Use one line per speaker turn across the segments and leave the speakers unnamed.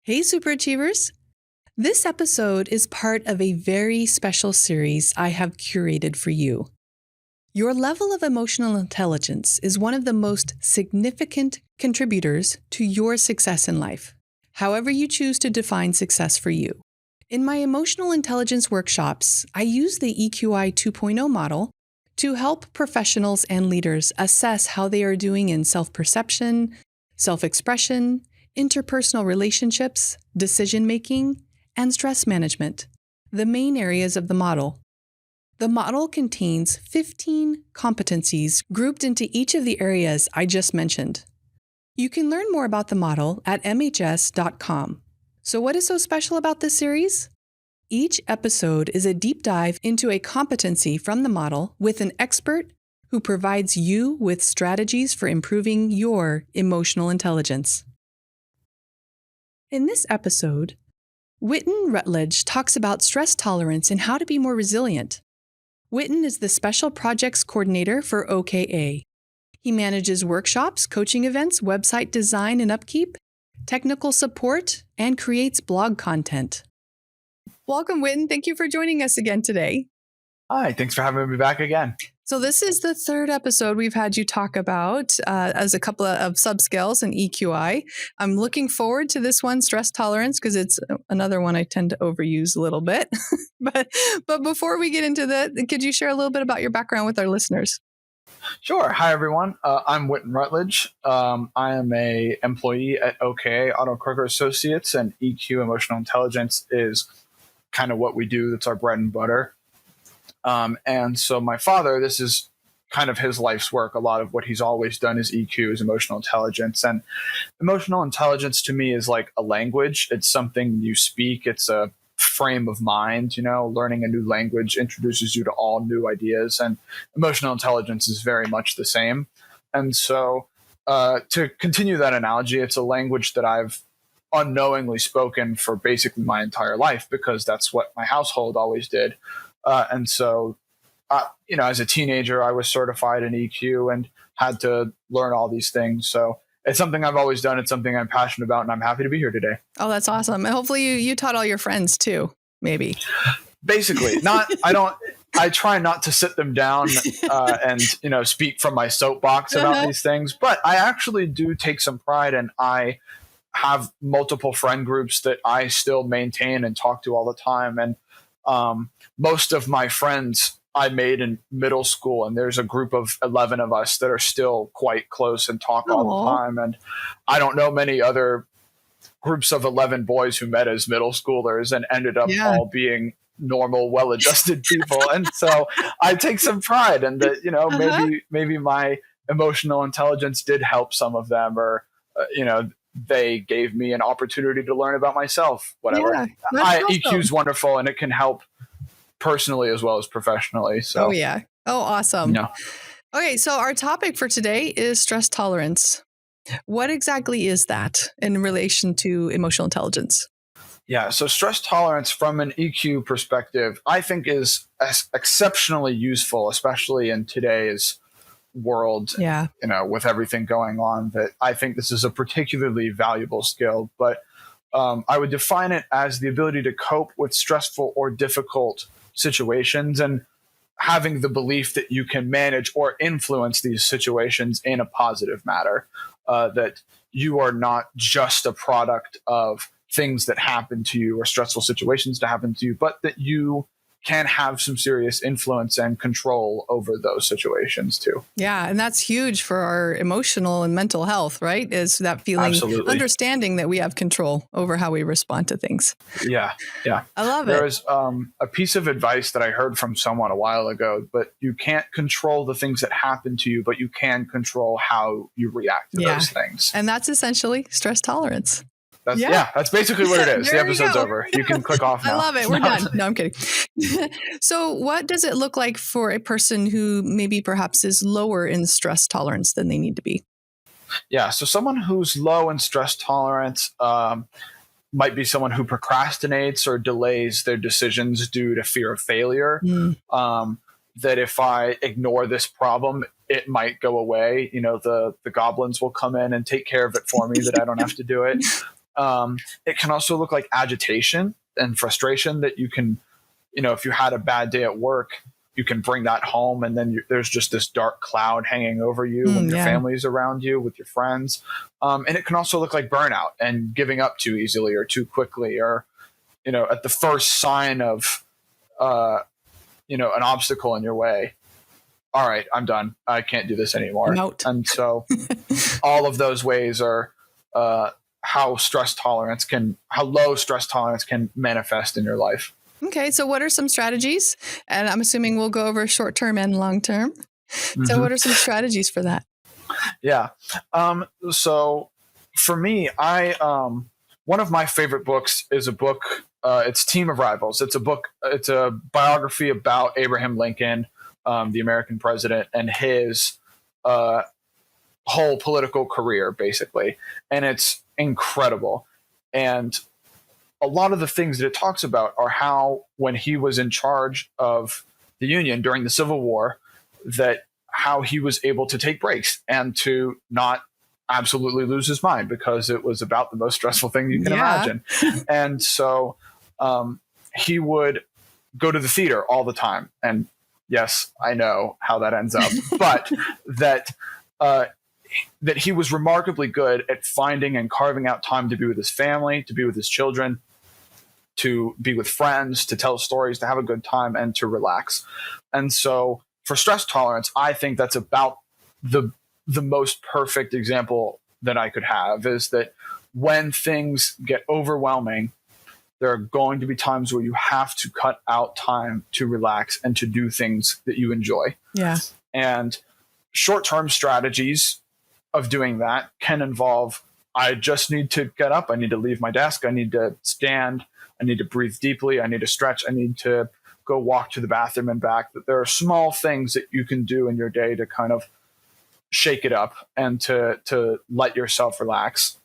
Hey, Superachievers! This episode is part of a very special series I have curated for you. Your level of emotional intelligence is one of the most significant contributors to your success in life, however you choose to define success for you. In my emotional intelligence workshops, I use the EQI 2.0 model to help professionals and leaders assess how they are doing in self-perception, self-expression, interpersonal relationships, decision-making, and stress management, the main areas of the model. The model contains 15 competencies grouped into each of the areas I just mentioned. You can learn more about the model at mhs.com. So what is so special about this series? Each episode is a deep dive into a competency from the model with an expert who provides you with strategies for improving your emotional intelligence. In this episode, Whitten Rutledge talks about stress tolerance and how to be more resilient. Whitten is the Special Projects Coordinator for OKA. He manages workshops, coaching events, website design and upkeep, technical support, and creates blog content. Welcome, Whitten. Thank you for joining us again today.
Hi, thanks for having me back again.
So this is the third episode we've had you talk about as a couple of subscales in EQI. I'm looking forward to this one, stress tolerance, because it's another one I tend to overuse a little bit. but before we get into that, could you share a little bit about your background with our listeners?
Sure. Hi, everyone. I'm Whitten Rutledge. I am an employee at OK Auto Croker Associates, and EQ Emotional Intelligence is kind of what we do. That's our bread and butter. And so my father, this is kind of his life's work. A lot of what he's always done is EQ, is emotional intelligence. And emotional intelligence to me is like a language. It's something you speak. It's a frame of mind. Learning a new language introduces you to all new ideas. And emotional intelligence is very much the same. And so to continue that analogy, it's a language that I've unknowingly spoken for basically my entire life because that's what my household always did. And so, as a teenager, I was certified in EQ and had to learn all these things. So it's something I've always done. It's something I'm passionate about, and I'm happy to be here today.
Oh, that's awesome. And hopefully you taught all your friends too, maybe.
Basically, I try not to sit them down and, speak from my soapbox about these things, but I actually do take some pride, and I have multiple friend groups that I still maintain and talk to all the time. And most of my friends I made in middle school, and there's a group of 11 of us that are still quite close and talk all the time. And I don't know many other groups of 11 boys who met as middle schoolers and ended up all being normal, well-adjusted people. And so I take some pride in that, maybe my emotional intelligence did help some of them, or, they gave me an opportunity to learn about myself, whatever.
Yeah,
EQ is wonderful, and it can help personally as well as professionally. So,
oh, yeah. Oh, awesome. Okay, so our topic for today is stress tolerance. What exactly is that in relation to emotional intelligence?
Yeah, so stress tolerance from an EQ perspective, I think is exceptionally useful, especially in today's world, with everything going on, that I think this is a particularly valuable skill. But I would define it as the ability to cope with stressful or difficult situations and having the belief that you can manage or influence these situations in a positive manner, that you are not just a product of things that happen to you or stressful situations to happen to you, but that you can have some serious influence and control over those situations too.
Yeah. And that's huge for our emotional and mental health, right? Is that feeling, understanding that we have control over how we respond to things.
Yeah. Yeah.
I love
There
it.
was a piece of advice that I heard from someone a while ago, but you can't control the things that happen to you, but you can control how you react to those things.
And that's essentially stress tolerance.
That's basically what it is. The episode's over. You can click off now.
I love it. We're done. No, I'm kidding. So what does it look like for a person who maybe perhaps is lower in stress tolerance than they need to be?
Yeah. So someone who's low in stress tolerance might be someone who procrastinates or delays their decisions due to fear of failure. That if I ignore this problem, it might go away. The goblins will come in and take care of it for me, that I don't have to do it. It can also look like agitation and frustration that you can, if you had a bad day at work, you can bring that home, and then there's just this dark cloud hanging over you when your family's around you, with your friends. And it can also look like burnout and giving up too easily or too quickly, or, at the first sign of, an obstacle in your way. All right, I'm done. I can't do this anymore. And so all of those ways are how low stress tolerance can manifest in your life.
Okay, so what are some strategies? And I'm assuming we'll go over short term and long term. Mm-hmm. So what are some strategies for that?
Yeah. So for me, one of my favorite books is a book. It's Team of Rivals. It's a book. It's a biography about Abraham Lincoln, the American president, and his whole political career, basically. And it's incredible. And a lot of the things that it talks about are how, when he was in charge of the Union during the Civil War, that how he was able to take breaks and to not absolutely lose his mind, because it was about the most stressful thing you can imagine. And so he would go to the theater all the time. And yes, I know how that ends up, but that he was remarkably good at finding and carving out time to be with his family, to be with his children, to be with friends, to tell stories, to have a good time, and to relax. And so for stress tolerance, I think that's about the most perfect example that I could have, is that when things get overwhelming, there are going to be times where you have to cut out time to relax and to do things that you enjoy.
Yeah.
And short-term strategies of doing that can involve, I just need to get up. I need to leave my desk. I need to stand. I need to breathe deeply. I need to stretch. I need to go walk to the bathroom and back. That there are small things that you can do in your day to kind of shake it up and to let yourself relax.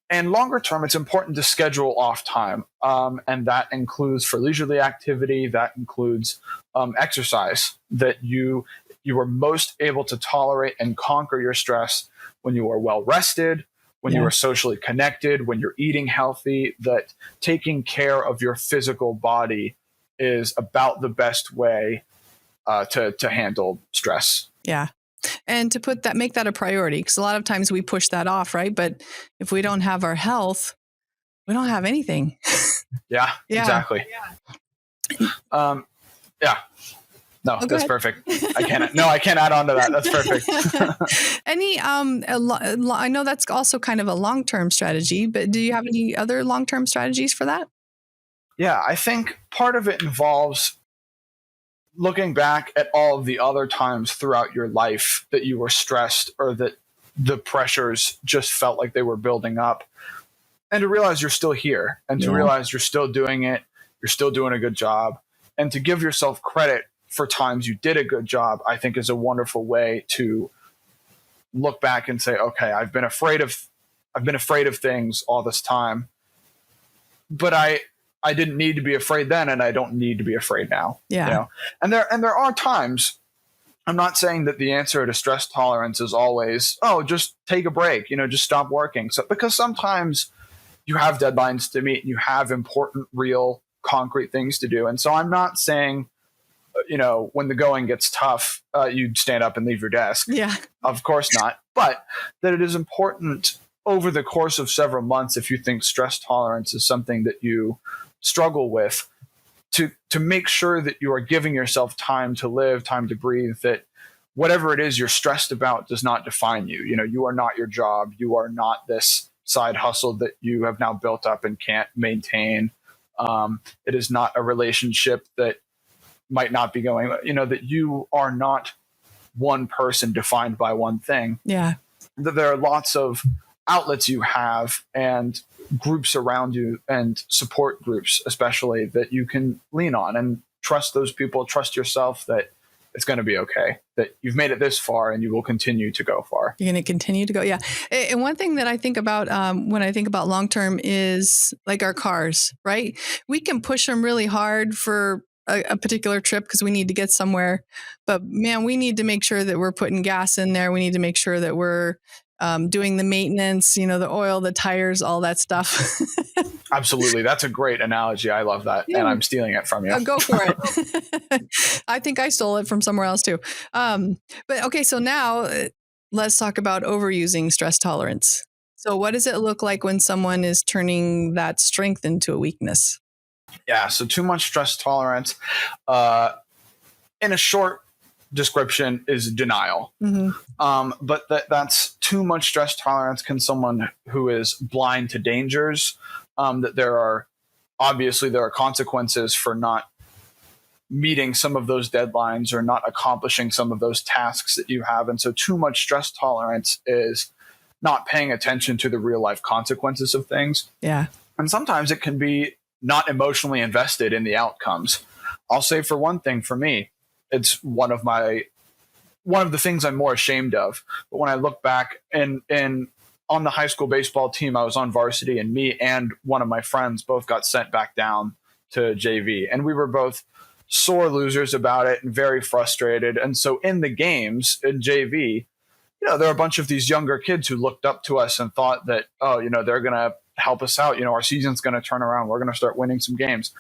And longer term, it's important to schedule off time. And that includes for leisurely activity, that includes exercise, that you are most able to tolerate and conquer your stress when you are well rested, when you are socially connected, when you're eating healthy. That taking care of your physical body is about the best way to handle stress.
Yeah. And to make that a priority, because a lot of times we push that off, right? But if we don't have our health, we don't have anything.
Yeah. Exactly. Yeah. No, that's perfect. I can't add on to that. That's perfect.
Any, I know that's also kind of a long-term strategy, but do you have any other long-term strategies for that?
Yeah, I think part of it involves looking back at all of the other times throughout your life that you were stressed, or that the pressures just felt like they were building up, and to realize you're still here, and to realize you're still doing it. You're still doing a good job, and to give yourself credit for times you did a good job, I think is a wonderful way to look back and say, okay, I've been afraid of things all this time, but I didn't need to be afraid then, and I don't need to be afraid now.
Yeah.
And there are times, I'm not saying that the answer to stress tolerance is always, just take a break, just stop working. So, because sometimes you have deadlines to meet and you have important, real, concrete things to do. And so I'm not saying, when the going gets tough, you'd stand up and leave your desk.
Yeah.
Of course not. But that it is important over the course of several months, if you think stress tolerance is something that you struggle with, to make sure that you are giving yourself time to live, time to breathe, that whatever it is you're stressed about does not define you. You are not your job. You are not this side hustle that you have now built up and can't maintain. It is not a relationship that might not be going, that you are not one person defined by one thing.
Yeah.
That there are lots of outlets you have and groups around you, and support groups especially, that you can lean on, and trust those people, trust yourself that it's going to be okay, that you've made it this far and you will continue to go far.
You're going to continue to go. Yeah. And one thing that I think about when I think about long-term is like our cars, right? We can push them really hard for a particular trip because we need to get somewhere. But man, we need to make sure that we're putting gas in there. We need to make sure that we're, doing the maintenance, the oil, the tires, all that stuff.
Absolutely. That's a great analogy. I love that.
Yeah.
And I'm stealing it from you.
Go for it. I think I stole it from somewhere else too. But okay, so now let's talk about overusing stress tolerance. So what does it look like when someone is turning that strength into a weakness?
Yeah. So too much stress tolerance, in a short description, is denial. But that's too much stress tolerance can someone who is blind to dangers, that there are consequences for not meeting some of those deadlines or not accomplishing some of those tasks that you have. And so too much stress tolerance is not paying attention to the real life consequences of things.
Yeah.
And sometimes it can be not emotionally invested in the outcomes. I'll say, for one thing, for me, it's one of the things I'm more ashamed of. But when I look back on the high school baseball team, I was on varsity, and me and one of my friends both got sent back down to JV. And we were both sore losers about it and very frustrated. And so in the games in JV, there are a bunch of these younger kids who looked up to us and thought that, they're going to help us out. Our season's going to turn around. We're going to start winning some games.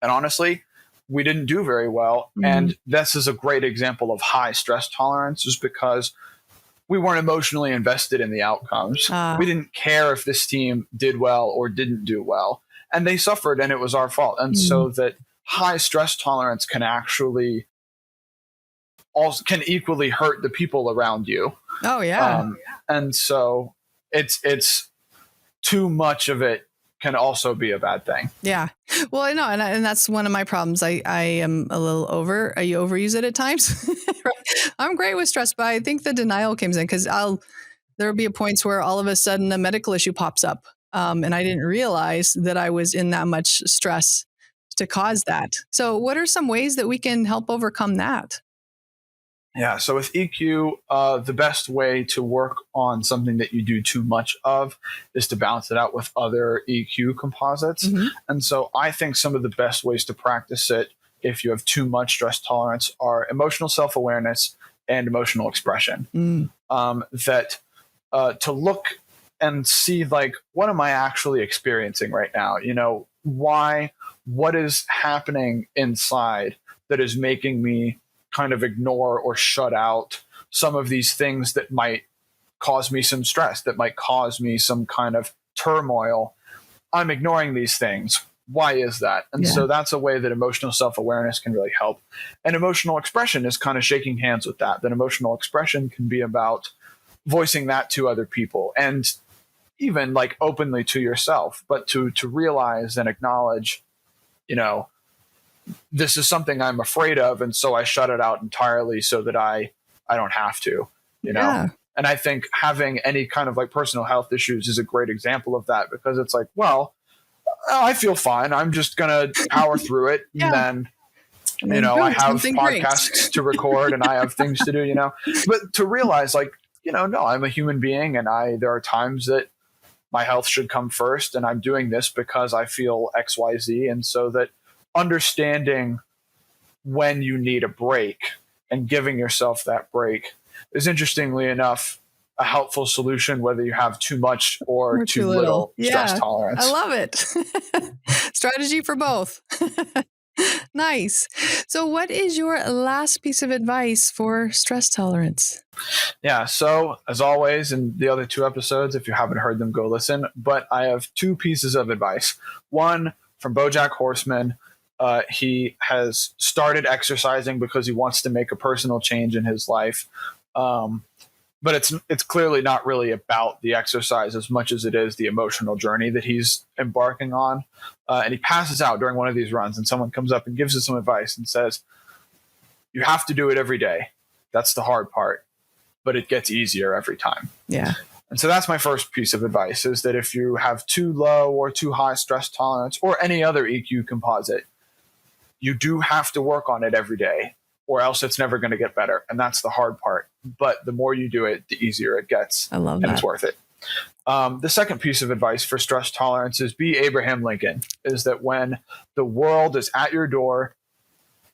And honestly, we didn't do very well. And this is a great example of high stress tolerance, just because we weren't emotionally invested in the outcomes. We didn't care if this team did well or didn't do well. And they suffered, and it was our fault. And so that high stress tolerance can actually equally hurt the people around you.
Oh, yeah.
And so it's too much of it can also be a bad thing.
Yeah. Well, I know. And that's one of my problems. I am a little I overuse it at times. I'm great with stress, but I think the denial comes in because there'll be points where all of a sudden a medical issue pops up. And I didn't realize that I was in that much stress to cause that. So what are some ways that we can help overcome that?
Yeah. So with EQ, the best way to work on something that you do too much of is to balance it out with other EQ composites. And so I think some of the best ways to practice it, if you have too much stress tolerance, are emotional self-awareness and emotional expression. That to look and see, like, what am I actually experiencing right now? What is happening inside that is making me kind of ignore or shut out some of these things that might cause me some stress, that might cause me some kind of turmoil. I'm ignoring these things. Why is that? And so that's a way that emotional self-awareness can really help. And emotional expression is kind of shaking hands with that. That emotional expression can be about voicing that to other people, and even like openly to yourself, but to realize and acknowledge, this is something I'm afraid of, and so I shut it out entirely so that I don't have to,
Yeah.
And I think having any kind of like personal health issues is a great example of that, because it's like, well, I feel fine. I'm just going to power through it. And then, I have podcasts to record and I have things to do, but to realize, like, no, I'm a human being, and there are times that my health should come first, and I'm doing this because I feel XYZ. And so that understanding when you need a break and giving yourself that break is, interestingly enough, a helpful solution, whether you have too much or too little stress tolerance.
I love it. Strategy for both. Nice. So what is your last piece of advice for stress tolerance?
Yeah. So as always, in the other 2 episodes, if you haven't heard them, go listen. But I have 2 pieces of advice. One from BoJack Horseman. He has started exercising because he wants to make a personal change in his life. But it's clearly not really about the exercise as much as it is the emotional journey that he's embarking on. And he passes out during one of these runs, and someone comes up and gives us some advice and says, you have to do it every day. That's the hard part, but it gets easier every time.
Yeah.
And so that's my first piece of advice, is that if you have too low or too high stress tolerance or any other EQ composite, you do have to work on it every day, or else it's never going to get better. And that's the hard part. But the more you do it, the easier it gets.
I love that.
And it's worth it. The second piece of advice for stress tolerance is be Abraham Lincoln, is that when the world is at your door,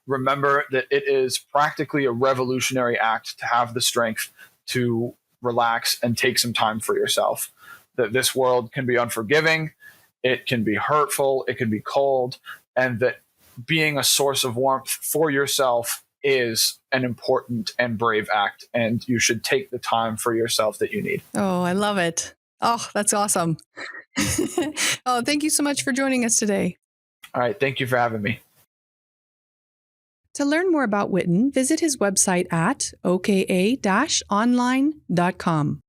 remember that it is practically a revolutionary act to have the strength to relax, and take some time for yourself. That this world can be unforgiving, it can be hurtful, it can be cold, and that being a source of warmth for yourself is an important and brave act, and you should take the time for yourself that you need.
Oh, I love it. Oh, that's awesome. Oh, thank you so much for joining us today.
All right. Thank you for having me.
To learn more about Whitten, visit his website at oka-online.com.